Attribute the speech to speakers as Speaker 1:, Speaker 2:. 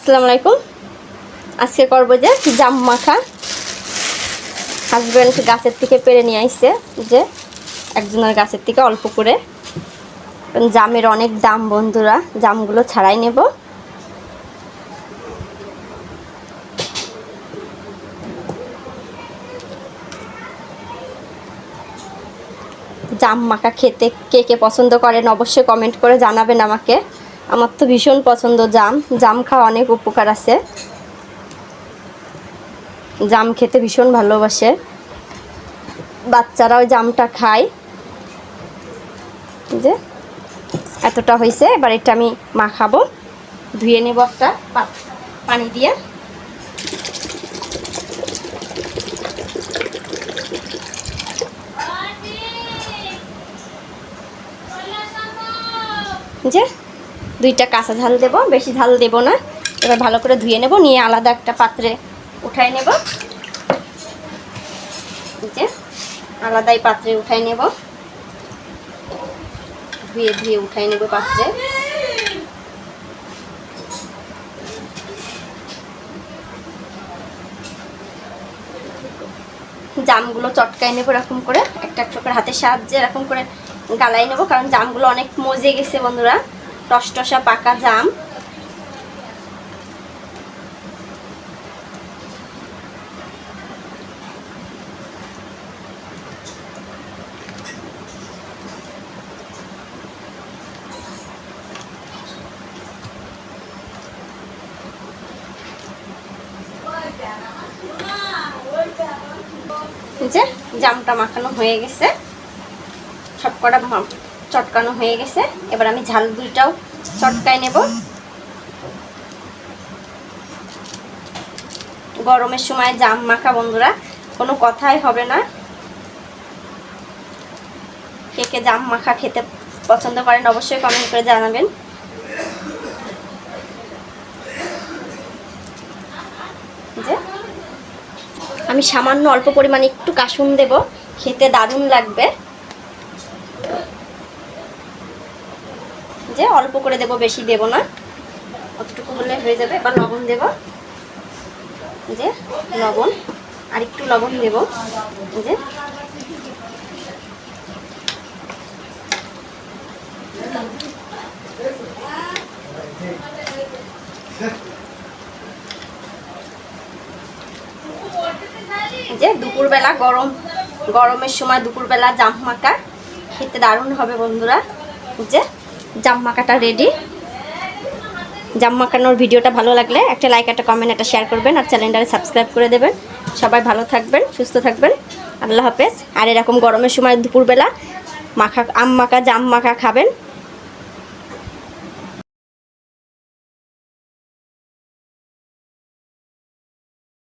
Speaker 1: আসসালামু আলাইকুম। আজকে করব যে জাম মাখা। হাজব্যান্ড গাছের থেকে পেরে নিয়ে আসছে, যে একজনের গাছের থেকে অল্প করে। জামের অনেক দাম বন্ধুরা, জামগুলো ছাড়াই নেব। জাম মাখা খেতে কে কে পছন্দ করেন অবশ্যই কমেন্ট করে জানাবেন আমাকে। আমার তো ভীষণ পছন্দ জাম খাওয়া অনেক উপকার আছে। জাম খেতে ভীষণ ভালোবাসে, বাচ্চারাও জামটা খায়। যে এতটা হয়েছে, এবার এটা আমি মাখাবো। ধুয়ে নেব একটা পানি দিয়ে। যে দুইটা কাঁচা ঝাল দেব, বেশি ঝাল দেব না। এবার ভালো করে ধুয়ে নেব, নিয়ে আলাদা একটা পাত্রে উঠাই নেব। যে আলাদাই পাত্রে উঠাই নেব, ধুয়ে ধুয়ে উঠাই নেব পাত্রে। জামগুলো চটকাই নেব এরকম করে, একটা একটা করে হাতের সাহায্যে এরকম করে গালাই নেব, কারণ জামগুলো অনেক মজে গেছে বন্ধুরা, টসটসা পাকা জাম। যে জামটা মাখানো হয়ে গেছে, সবকটা চটকানো হয়ে গেছে। এবার আমি ঝাল দুইটাও চটকাই নেব। গরমের সময় জাম মাখা বন্ধুরা কোনো কথাই হবে না। কে কে জাম মাখা খেতে পছন্দ করেন অবশ্যই কমেন্ট করে জানাবেন। যে আমি সামান্য অল্প পরিমাণে একটু কাসুন দেব, খেতে দারুণ লাগবে। যে অল্প করে দেব, বেশি দেব না, অতটুকু হলে হয়ে যাবে। এবার লবণ দেব, যে লবণ আর একটু লবণ দেব। যে যে দুপুরবেলা গরমের সময় দুপুরবেলা জাম মাখা খেতে দারুণ হবে বন্ধুরা। যে জাম মাখাটা রেডি। জাম মাখানোর ভিডিওটা ভালো লাগলে একটা লাইক, একটা কমেন্ট, একটা শেয়ার করবেন, আর চ্যানেলটাকে সাবস্ক্রাইব করে দেবেন। সবাই ভালো থাকবেন, সুস্থ থাকবেন। আল্লাহ হাফেজ। আর এরকম গরমের সময় দুপুরবেলা আম মাখা জাম মাখা খাবেন।